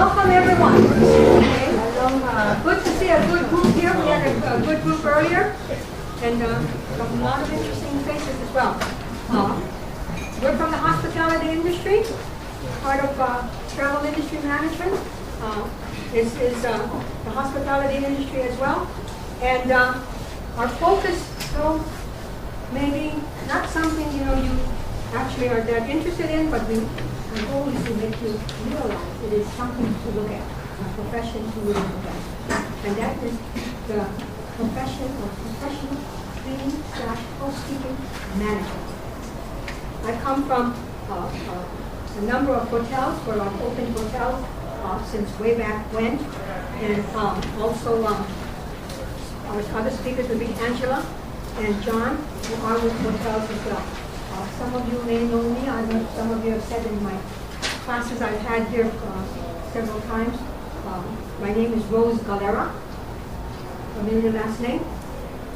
welcome everyone. Okay. Good to see a good group here. We had a good group earlier, and a lot of interesting faces as well. We're from the hospitality industry, part of travel industry management. This is the hospitality industry as well, and our focus, so maybe not something you actually are that interested in, but our goal is to make you realize it is something to look at, a profession to really look at. And that is the profession of professional cleaning/housekeeping management. I come from a number of hotels where I've opened hotels since way back when. And also our other speakers would be Angela and John, who are with hotels as well. Some of you may know me. I know some of you have said in my classes I've had here several times. My name is Rose Galera. Familiar last name,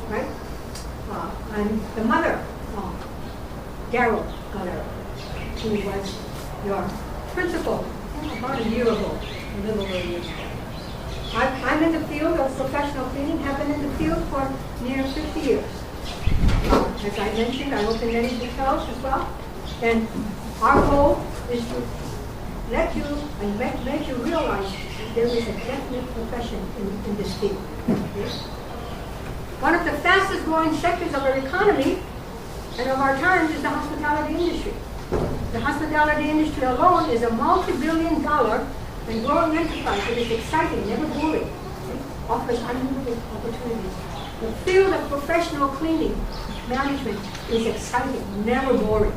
right? I'm the mother of Daryl Galera, who was your principal about a year ago, a little over a year ago. I'm in the field of professional cleaning, have been in the field for near 50 years. As I mentioned, I opened many hotels as well, and our goal is to let you and make you realize there is a definite profession in this field. Okay? One of the fastest growing sectors of our economy and of our times is the hospitality industry. The hospitality industry alone is a multi-billion-dollar and growing enterprise that is exciting, never boring. It offers unlimited opportunities. The field of professional cleaning management is exciting, never boring.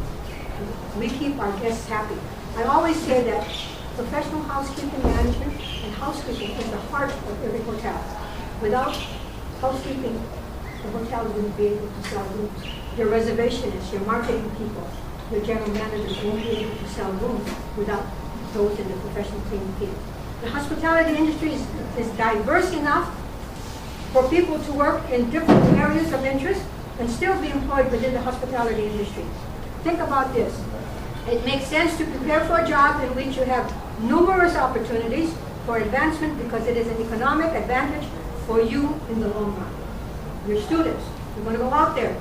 We keep our guests happy. I always say that professional housekeeping management and housekeeping is the heart of every hotel. Without housekeeping, the hotel wouldn't be able to sell rooms. Your reservationists, your marketing people, your general managers won't be able to sell rooms without those in the professional cleaning field. The hospitality industry is diverse enough for people to work in different areas of interest and still be employed within the hospitality industry. Think about this. It makes sense to prepare for a job in which you have numerous opportunities for advancement because it is an economic advantage for you in the long run. Your students, you're going to go out there.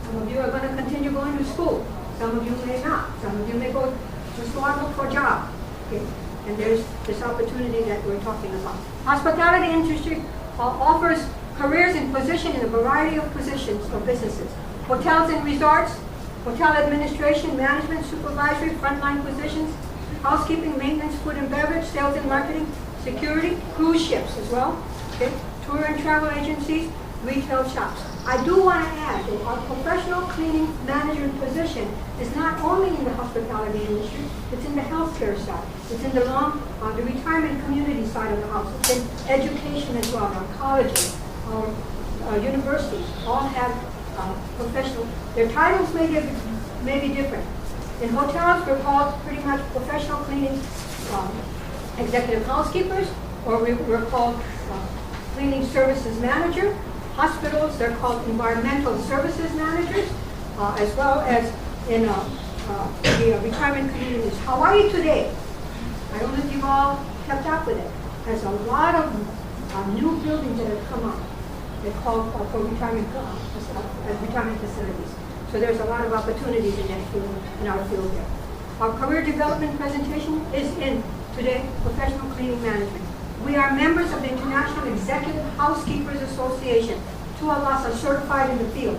Some of you are going to continue going to school. Some of you may not. Some of you may go just go out and look for a job. Okay. And there's this opportunity that we're talking about. Hospitality industry offers careers and position in a variety of positions or businesses. Hotels and resorts, hotel administration, management, supervisory, frontline positions, housekeeping, maintenance, food and beverage, sales and marketing, security, cruise ships as well, okay? Tour and travel agencies, retail shops. I do want to add that our professional cleaning management position is not only in the hospitality industry, it's in the healthcare side. It's in the retirement community side of the house. It's in education as well. Our colleges, our universities all have professional, their titles may be different. In hotels, we're called pretty much professional cleaning executive housekeepers, or we're called cleaning services manager. Hospitals, they're called environmental services managers, as well as in the retirement communities. Hawaii today, I don't know if you've all kept up with it, has a lot of new buildings that have come up. They're called for retirement facilities. So there's a lot of opportunities in that field, in our field there. Our career development presentation is in today professional cleaning management. We are members of the International Executive Housekeepers Association. Two of us are certified in the field.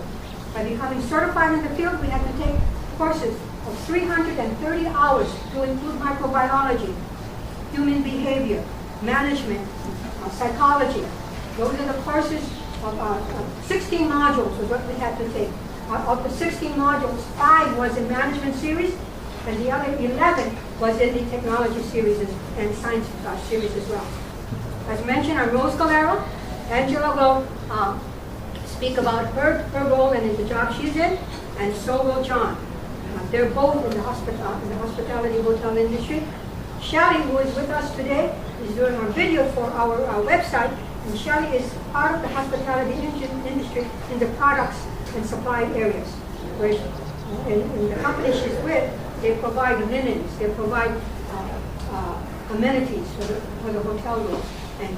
By becoming certified in the field, we had to take courses of 330 hours to include microbiology, human behavior, management, psychology. Those are the courses of 16 modules was what we had to take. Of the 16 modules, 5 was in management series, and the other 11 was in the technology series and science series as well. As mentioned, I'm Rose Galera. Angela will speak about her role and in the job she's in, and so will John. They're both in the hospitality hotel industry. Shelley, who is with us today, is doing our video for our website, and Shelley is part of the hospitality industry in the products and supply areas. Where in the company she's with, they provide linens, they provide amenities for the hotel room and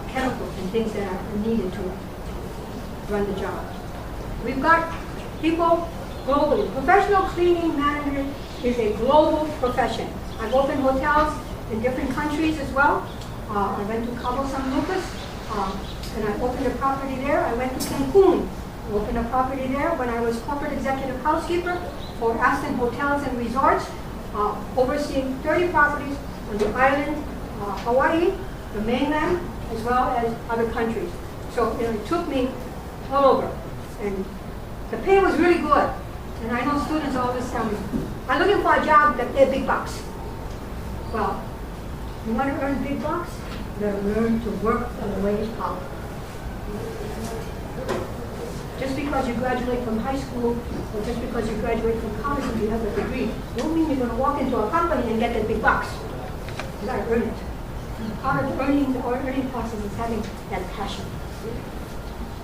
chemicals and things that are needed to run the job. We've got people globally. Professional cleaning manager is a global profession. I've opened hotels in different countries as well. I went to Cabo San Lucas, and I opened a property there. I went to Cancun, opened a property there when I was corporate executive housekeeper for Aston Hotels and Resorts, overseeing 30 properties on the island, Hawaii, the mainland, as well as other countries. So it took me all over. And the pay was really good. And I know students always tell me, I'm looking for a job that pays big bucks. Well, you want to earn big bucks? You got to learn to work on the way out. Just because you graduate from high school, or just because you graduate from college and you have a degree, don't mean you're going to walk into a company and get the big bucks. You got to earn it. Part of earning the earning process is having that passion.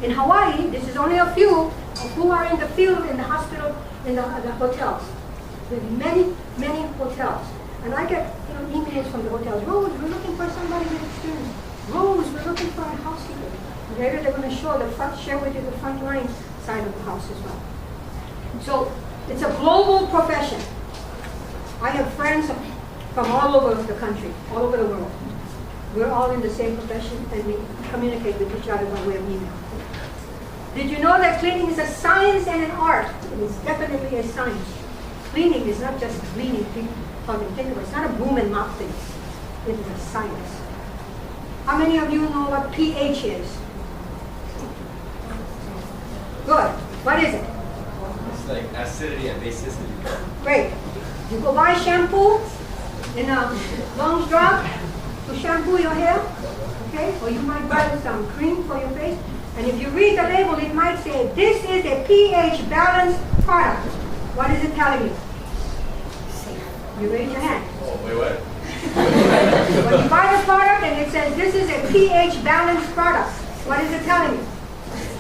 In Hawaii, this is only a few of who are in the field, in the hospital, in the hotels. There are many, many hotels. And I get emails from the hotels. Rose, we're looking for somebody with experience. Rose, we're looking for a housekeeper. Later they're going to share with you the front line side of the house as well. So it's a global profession. I have friends from all over the country, all over the world. We're all in the same profession and we communicate with each other by way of email. Did you know that cleaning is a science and an art? It is definitely a science. Cleaning is not just cleaning, people talking, think of it. It's not a boom and mop thing. It is a science. How many of you know what pH is? Good. What is it? It's like acidity and basicity. Great. You go buy shampoo in a lungs drop to shampoo your hair, okay? Or you might buy some cream for your face. And if you read the label, it might say, this is a pH balanced product. What is it telling you? You raise your hand. Oh, wait, what? When you buy the product and it says, this is a pH balanced product, what is it telling you?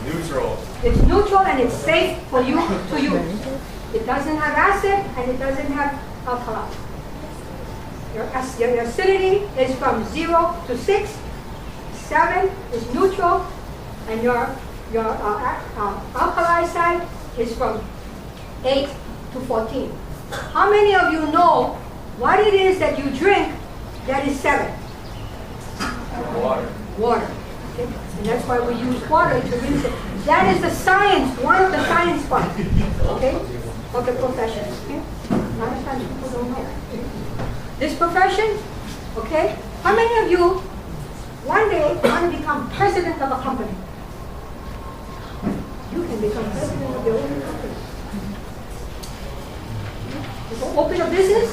Neutral. It's neutral and it's safe for you to use. It doesn't have acid and it doesn't have alkali. Your acidity is from 0 to 6. 7 is neutral. And your alkali side is from 8 to 14. How many of you know what it is that you drink that is 7? Water. Water. Okay? And that's why we use water to rinse it. That is the science, one of the science parts, okay, of the profession. Okay? A lot of times people don't know. This profession, okay, how many of you one day want to become president of a company? You can become president of your own company. You can open a business,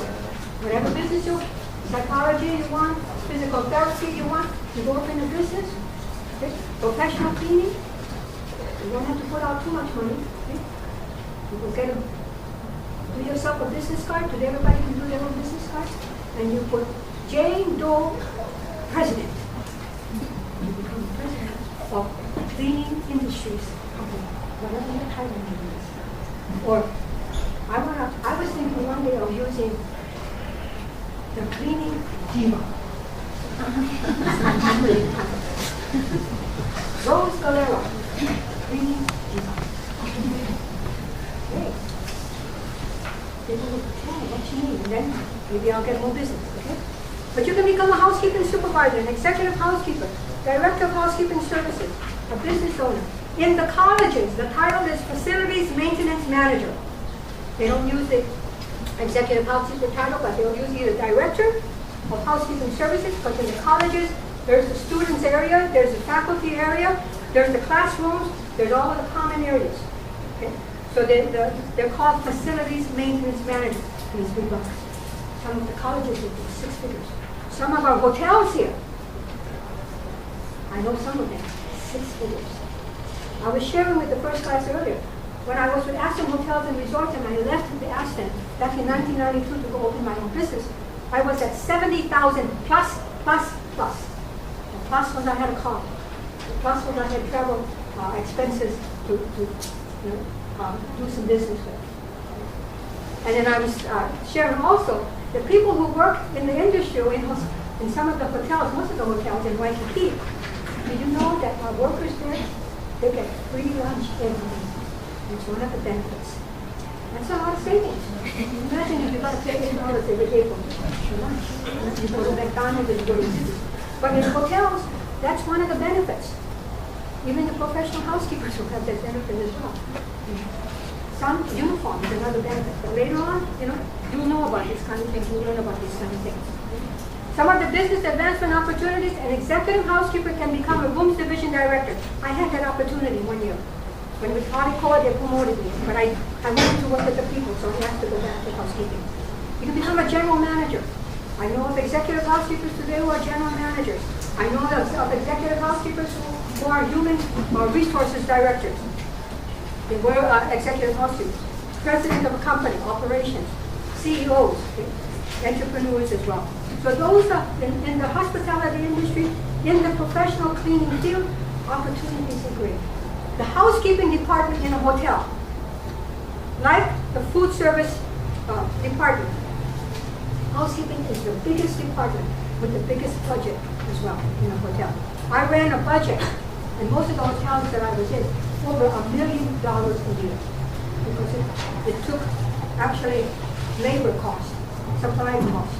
whatever business you want, psychology you want, physical therapy you want, you go open a business, okay? Professional cleaning, you don't have to put out too much money. Okay? You can do yourself a business card, today everybody can do their own business card, and you put Jane Doe President. You become president of cleaning industries company, whatever your title is. Or I was thinking one day of using the cleaning diva. Rose Galera, cleaning diva. Okay. People will tell me what you need, and then maybe I'll get more business, okay? But you can become a housekeeping supervisor, an executive housekeeper, director of housekeeping services, a business owner. In the colleges, the title is facilities maintenance manager. They don't use the executive housekeeper title, but they'll use either director of housekeeping services, because in the colleges, there's the students area, there's the faculty area, there's the classrooms, there's all of the common areas. Okay? So they're called facilities maintenance manager. These big bucks. Some of the colleges will do 6 figures. Some of our hotels here, I know some of them, 6 figures. I was sharing with the first class earlier. When I was with Aston Hotels and Resorts and I left the Aston back in 1992 to go open my own business, I was at 70,000 plus. The plus was I had a car. The plus was I had travel expenses to do some business with. And then I was sharing also the people who work in the industry or in In some of the hotels, most of the hotels in Waikiki, did you know that our workers there, they get free lunch every week? It's one of the benefits. That's a lot of savings. Imagine if you got to pay $8 every day for lunch. You go to McDonald's and you go to Disney. But in hotels, that's one of the benefits. Even the professional housekeepers will have that benefit as well. Some uniform is another benefit. But later on, you'll know about these kind of things. You'll learn about these kind of things. Some of the business advancement opportunities, an executive housekeeper can become a rooms division director. I had that opportunity 1 year. When we Padigos, they promoted me, but I wanted to work with the people, so I asked to go back to housekeeping. You can become a general manager. I know of executive housekeepers today who are general managers. I know of executive housekeepers who are human resources directors. They were executive housekeepers. President of a company, operations, CEOs, entrepreneurs as well. So those are in the hospitality industry, in the professional cleaning field, opportunities are great. The housekeeping department in a hotel, like the food service department, housekeeping is the biggest department with the biggest budget as well in a hotel. I ran a budget in most of the hotels that I was in over $1 million a year because it took actually labor costs, supply costs.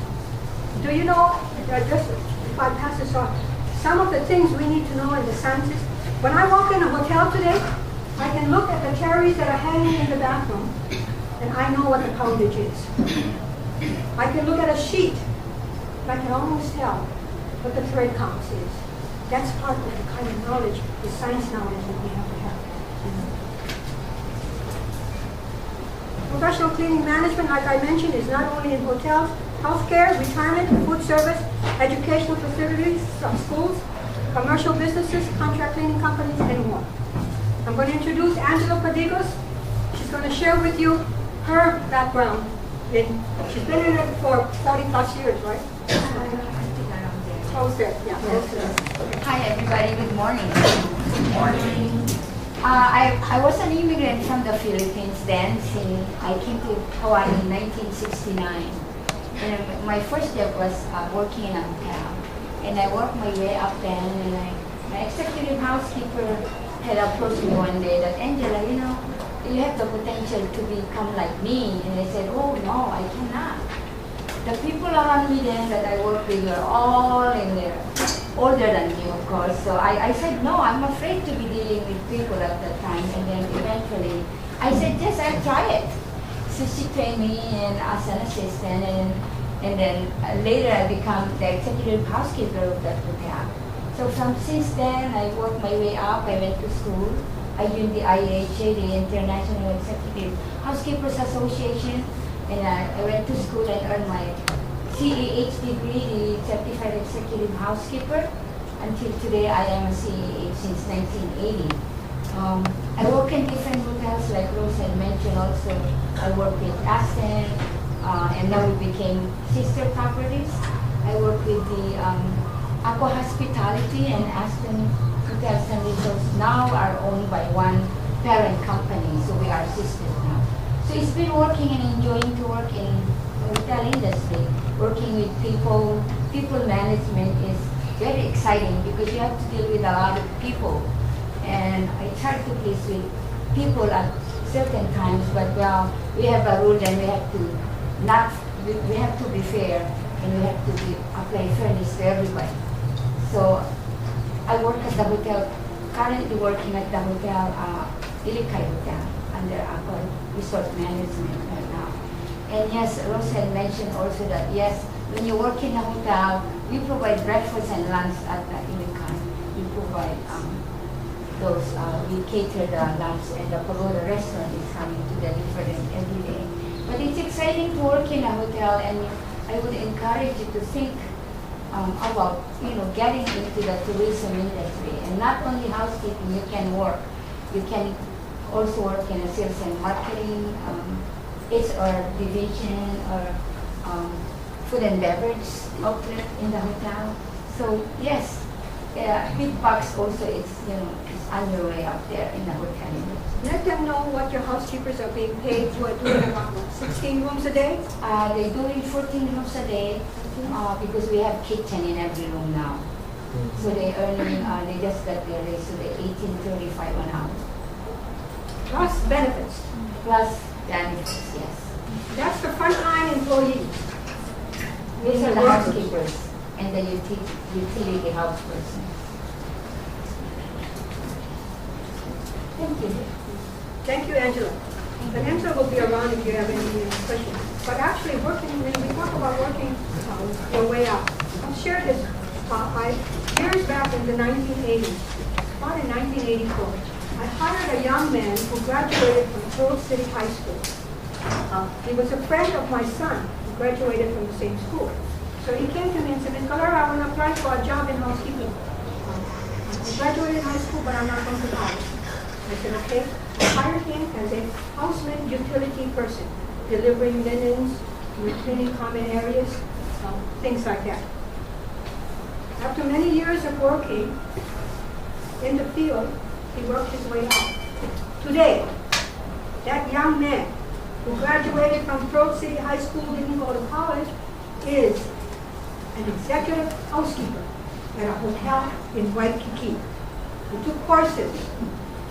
Do you know, just if I pass this on, some of the things we need to know in the sciences? When I walk in a hotel today, I can look at the cherries that are hanging in the bathroom, and I know what the poundage is. I can look at a sheet, and I can almost tell what the thread count is. That's part of the kind of knowledge, the science knowledge that we have to have. Professional cleaning management, like I mentioned, is not only in hotels, healthcare, retirement, food service, educational facilities, schools, commercial businesses, contract cleaning companies, and more. I'm going to introduce Angela Padigos. She's going to share with you her background. She's been in it for 40 plus years, right? Hi everybody, good morning. Good morning. I was an immigrant from the Philippines then. I came to Hawaii in 1969. And my first job was working in a hotel. And I worked my way up then, and my executive housekeeper had approached me one day that, Angela, you have the potential to become like me. And I said, oh no, I cannot. The people around me then that I work with were all in there, older than me, of course. So I said, no, I'm afraid to be dealing with people at that time. And then eventually, I said, yes, I'll try it. So she trained me as an assistant, and then later I became the executive housekeeper of that hotel. So since then, I worked my way up. I went to school. I joined the IEHA, the International Executive Housekeepers Association, and I went to school and earned my CEH degree, the Certified Executive Housekeeper. Until today, I am a CEH since 1980. I work in different hotels, like Rose had mentioned also. I worked with Aston, and now we became sister properties. I work with the Aqua Hospitality and Aston Hotels and Resorts now are owned by one parent company, so we are sisters now. So it's been working and enjoying to work in the hotel industry. Working with people management is very exciting because you have to deal with a lot of people. And it's hard to please with people at certain times, but well, we have a rule and we have to be fair, and we have to apply fairness to everybody. So I work at the hotel, currently working at the hotel, Ilikai Hotel, under Aqua Resort Management right now. And yes, Rose had mentioned also that yes, when you work in a hotel, we provide breakfast and lunch at the Ilikai. We provide we cater the lunch, and the Pagoda restaurant is coming to deliver them every day. But it's exciting to work in a hotel, and I would encourage you to think about getting into the tourism industry. And not only housekeeping, you can work. You can also work in a sales and marketing, HR division, or food and beverage outlet in the hotel. So yes, big bucks also is on your way up there in the hotel industry. Let them know what your housekeepers are being paid for doing about 16 rooms a day? They're doing 14 rooms a day, because we have kitchen in every room now. So they earning, they just got their raise to the 18.35 an hour. Plus benefits. Plus benefits, yes. That's the frontline employees. These are the housekeepers and the utility house person. Thank you. Thank you, Angela. And Angela will be around if you have any questions. But actually, working, when we talk about working your way up, I'll share this. Years back in the 1980s, about in 1984, I hired a young man who graduated from Rose City High School. He was a friend of my son who graduated from the same school. So he came to me and said, Ms. Galera, I want to apply for a job in housekeeping. I graduated high school, but I'm not going to college. I said, okay. I hired him as a houseman utility person, delivering linens, cleaning common areas, things like that. After many years of working in the field, he worked his way up. Today, that young man who graduated from Rose City High School, didn't go to college, is an executive housekeeper at a hotel in Waikiki. He took courses.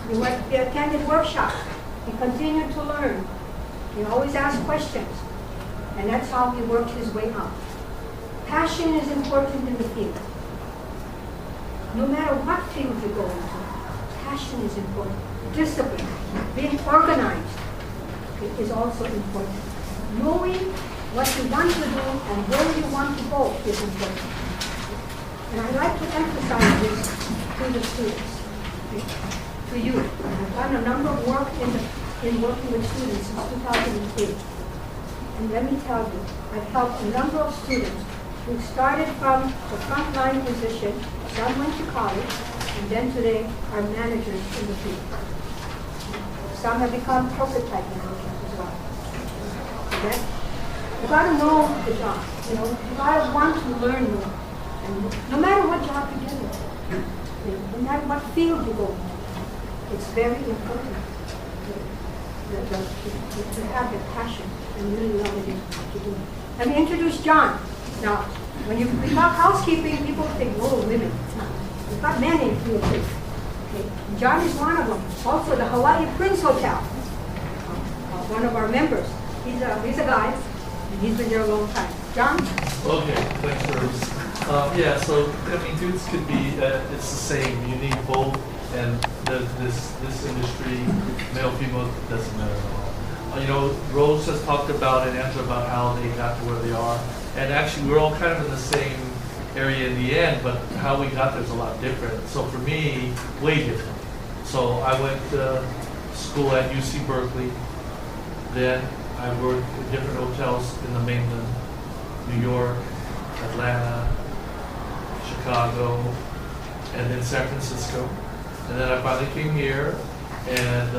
He attended workshops. He continued to learn. He always asked questions. And that's how he worked his way up. Passion is important in the field. No matter what field you go into, passion is important. Discipline, being organized is also important. Knowing what you want to do and where you want to go is important. And I like to emphasize this to the students, to you. I've done a number of work in working with students since 2008. And let me tell you, I've helped a number of students who started from the frontline position. Some went to college, and then today are managers in the field. Some have become prototype managers as well. Okay? You gotta know the job. You know, you gotta want to learn more. And no matter what job you get in, no matter what field you go into, it's very important to have the passion and really love it to do it. Let me introduce John. Now, when we talk housekeeping, people think, whoa, women. We've got men in field too. Okay. John is one of them. Also, the Hawaii Prince Hotel, one of our members. He's a guy, and he's been there a long time. John? Okay, thanks, Rose. Yeah, so, I mean, dudes could be, it's the same. You need both, and this industry, male, female, doesn't matter at all. You know, Rose has talked about and Angela about how they got to where they are. And actually, we're all kind of in the same area in the end, but how we got there is a lot different. So for me, way different. So I went to school at UC Berkeley. Then I worked in different hotels in the mainland, New York, Atlanta, Chicago, and then San Francisco. And then I finally came here and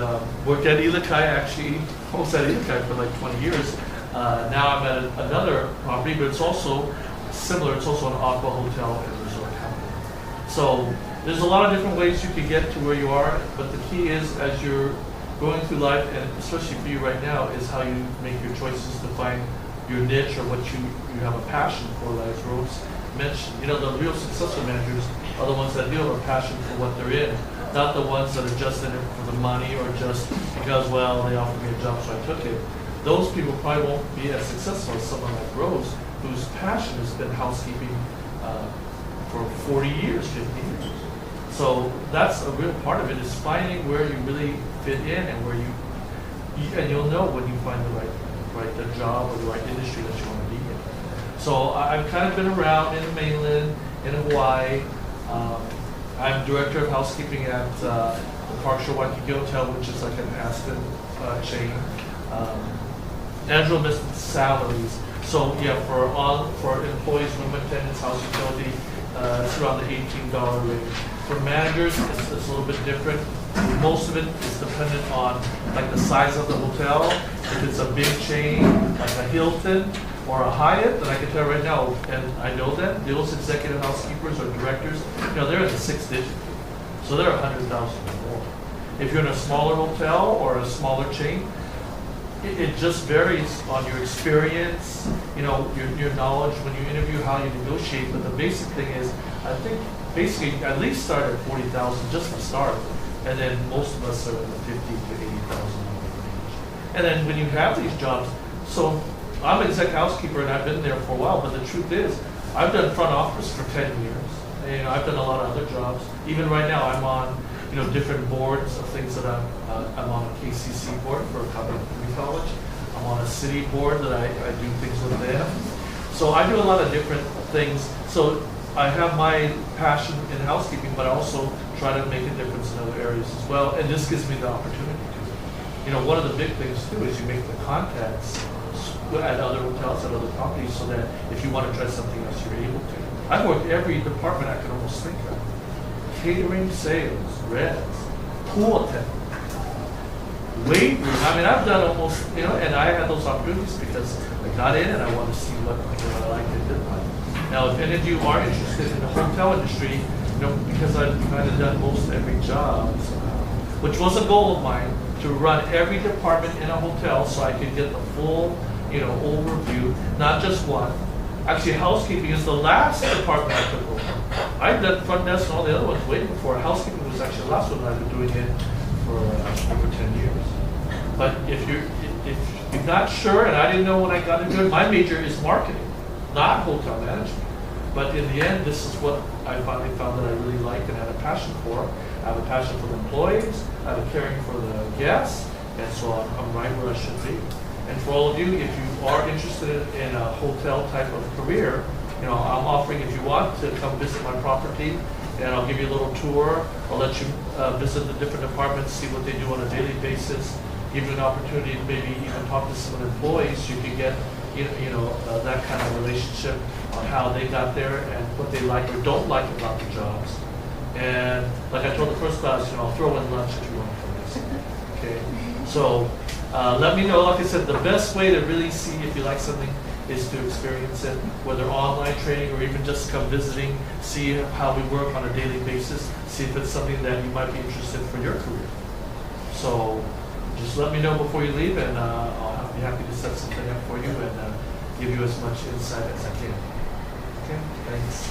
worked at Ilakai, actually, almost at Ilakai for like 20 years. Now I'm at another property, but it's also similar. It's also an aqua hotel and resort company. So there's a lot of different ways you can get to where you are, but the key is as you're going through life, and especially for you right now, is how you make your choices to find your niche or what you have a passion for, like Rose mentioned. You know, the real successful managers are the ones that do have a passion for what they're in, not the ones that are just in it for the money or just because, well, they offered me a job so I took it. Those people probably won't be as successful as someone like Rose, whose passion has been housekeeping for 40 years, 50 years. So that's a real part of it, is finding where you really fit in and where and you'll know when you find the job or the right industry that you want to be in. So I've kind of been around in the mainland, in Hawaii. I'm director of housekeeping at the Park Shore Waikiki Hotel, which is like an Aspen chain. Angela mentioned salaries. So yeah, for employees, room attendants, house utility, it's around the $18 range. For managers, it's a little bit different. Most of it is dependent on like the size of the hotel. If it's a big chain, like a Hilton or a Hyatt, then I can tell right now, and I know that those executive housekeepers or directors, you know, they're in the 6 digits. So they're $100,000 or more. If you're in a smaller hotel or a smaller chain, it just varies on your experience, you know, your knowledge when you interview, how you negotiate. But the basic thing is, I think basically at least start at 40,000 just to start, and then most of us are in the 50 to 80,000 range. And then when you have these jobs, so I'm an exec housekeeper and I've been there for a while. But the truth is, I've done front office for 10 years. And, you know, I've done a lot of other jobs. Even right now, I'm on, you know, different boards of things that I'm on a KCC board for a community college. I'm on a city board that I do things with them. So I do a lot of different things. So I have my passion in housekeeping, but I also try to make a difference in other areas as well. And this gives me the opportunity to. You know, one of the big things too is you make the contacts at other hotels, at other properties, so that if you want to try something else, you're able to. I've worked every department I could almost think of. Catering, sales, res, pool attendant, weight room. I mean, I've done almost, you know, and I had those opportunities because I got in and I wanted to see what I liked and didn't like. Now, if any of you are interested in the hotel industry, you know, because I've kind of done most every job, which was a goal of mine, to run every department in a hotel so I could get the full, you know, overview, not just one. Actually, housekeeping is the last department I took over. I've done front desk and all the other ones way before. Housekeeping was actually the last one I've been doing it for over 10 years. But if you're not sure, and I didn't know when I got into it, my major is marketing, not hotel management. But in the end, this is what I finally found that I really like and had a passion for. I have a passion for the employees, I have a caring for the guests, and so I'm right where I should be. And for all of you, if you are interested in a hotel type of career, you know, I'm offering, if you want, to come visit my property, and I'll give you a little tour. I'll let you visit the different departments, see what they do on a daily basis, give you an opportunity to maybe even talk to some employees so you can get, you know, that kind of relationship on how they got there and what they like or don't like about the jobs. And like I told the first class, you know, I'll throw in lunch if you want from this. Okay, so let me know. Like I said, the best way to really see if you like something is to experience it, whether online training or even just come visiting, see how we work on a daily basis, see if it's something that you might be interested in for your career. So just let me know before you leave, and I'll be happy to set something up for you and give you as much insight as I can. Okay, thanks.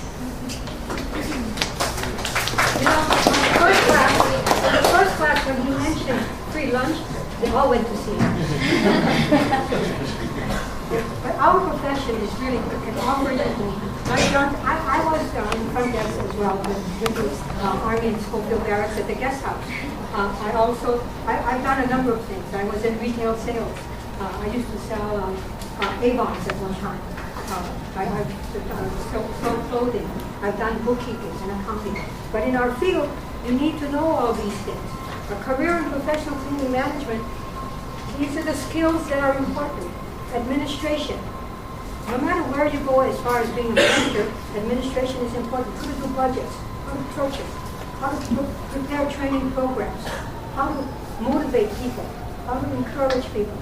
You know, the first class when he mentioned free lunch, they all went to see him. But our profession is really good. It offers it. I was in front desk as well with the Army and Schofield Barracks at the guest house. I've done a number of things. I was in retail sales. I used to sell Avons at one time. I've sold clothing. I've done bookkeeping and accounting. But in our field, you need to know all these things. A career in professional cleaning management, these are the skills that are important. Administration. No matter where you go as far as being a manager, administration is important. How to do budgets, how to approach it, how to prepare training programs, how to motivate people, how to encourage people.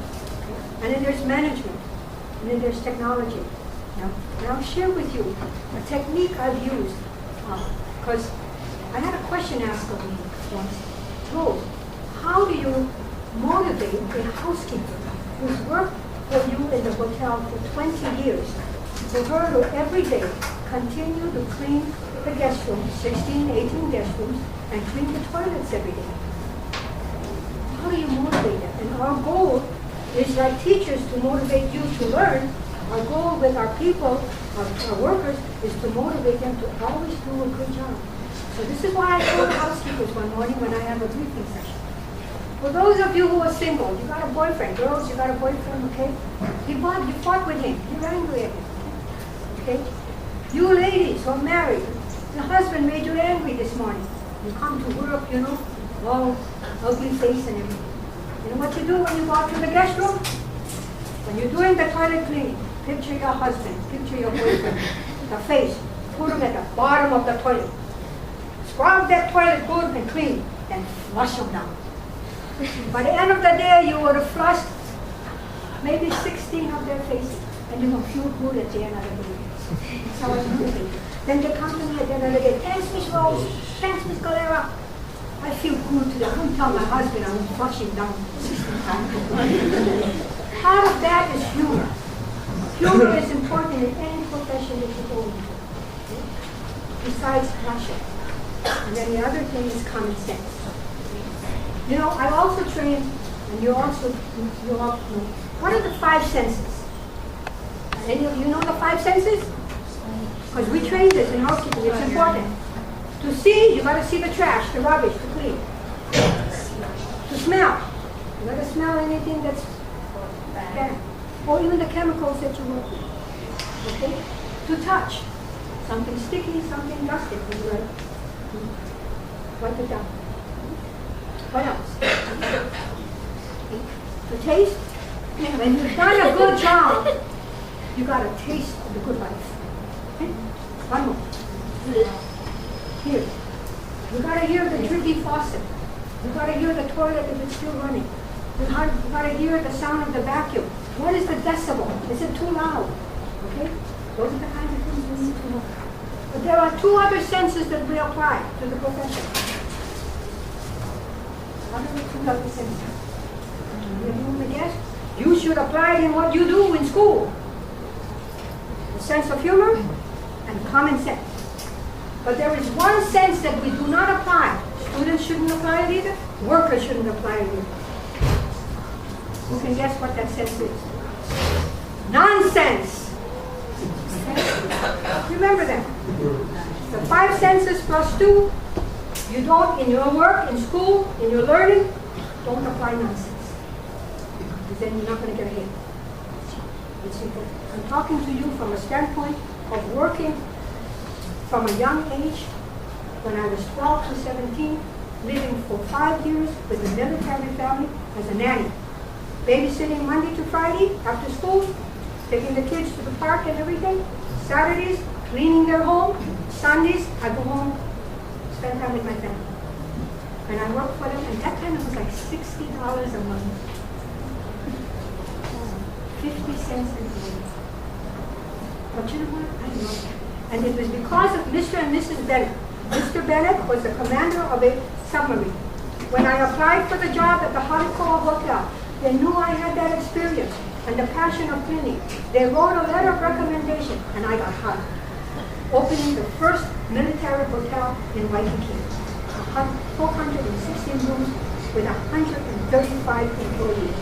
And then there's management, and then there's technology. And I'll share with you a technique I've used, because I had a question asked of me once. Rose, how do you motivate a housekeeper who's worked for you in the hotel for 20 years, for her to every day continue to clean the guest rooms, 16, 18 guest rooms, and clean the toilets every day? How do you motivate them? And our goal is, like teachers, to motivate you to learn. Our goal with our people, our workers, is to motivate them to always do a good job. So this is why I told housekeepers one morning when I have a briefing session. For those of you who are single, you got a boyfriend. Girls, you got a boyfriend, okay? You fought with him. You're angry at him, okay? You ladies who are married, the husband made you angry this morning. You come to work, you know, all ugly face and everything. You know what you do when you go out to the guest room? When you're doing the toilet cleaning, picture your husband, picture your boyfriend, the face, put him at the bottom of the toilet. Scrub that toilet good and clean, and flush them down. By the end of the day, you would have flushed maybe 16 of their faces, and you will feel good at the end of the day. That's how I motivate. Then they come to me at the end of the day, thanks, Miss Rose, thanks, Miss Galera. I feel good today. I don't tell my husband I will flush him down 16 times. Part of that is humor. Humor is important in any profession that you go into, besides passion. And then the other thing is common sense. You know, I also train, and you all know, what are the five senses? Any of you know the five senses? Because we train this in housekeeping, it's important. To see, you gotta see the trash, the rubbish, to clean. To smell, you gotta smell anything that's bad. Or even the chemicals that you work with. Okay? To touch, something sticky, something dusty, right? Wipe it down. What else? To taste, when you've done a good job, you got a taste of the good life. Okay? One more. Here. You got to hear the drinking faucet. You got to hear the toilet if it's still running. You got to hear the sound of the vacuum. What is the decibel? Is it too loud? Okay? Those are the kinds of things you need to know. But there are two other senses that we apply to the profession. What are the two other senses? You want to guess? You should apply it in what you do in school. The sense of humor and common sense. But there is one sense that we do not apply. Students shouldn't apply it either. Workers shouldn't apply it either. You can guess what that sense is. Nonsense. Okay? Remember that. The five senses plus 2. You don't, in your work, in school, in your learning, don't apply nonsense. Because then you're not going to get ahead. It's important. I'm talking to you from a standpoint of working from a young age, when I was 12 to 17, living for 5 years with a military family as a nanny. Babysitting Monday to Friday after school, taking the kids to the park and everything. Saturdays, cleaning their home. Sundays, I go home, spend time with my family. And I work for them, and that time it was like $60 a month. 50 cents a day. But you know what? I love that. And it was because of Mr. and Mrs. Bennett. Mr. Bennett was the commander of a submarine. When I applied for the job at the Housekeeping Hotel, they knew I had that experience and the passion of cleaning. They wrote a letter of recommendation, and I got hired. Opening the first military hotel in Waikiki. 416 rooms with 135 employees.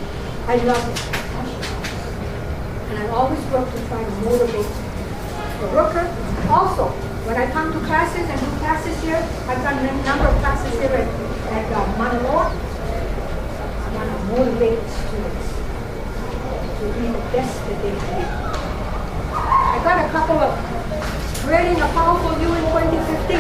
I loved it. And I always work to try to motivate the worker. Also, when I come to classes and do classes here, I've done a number of classes here at Moanalua. I want to motivate the students to be the best that they can be. I got a couple of Creating a Powerful You in 2015.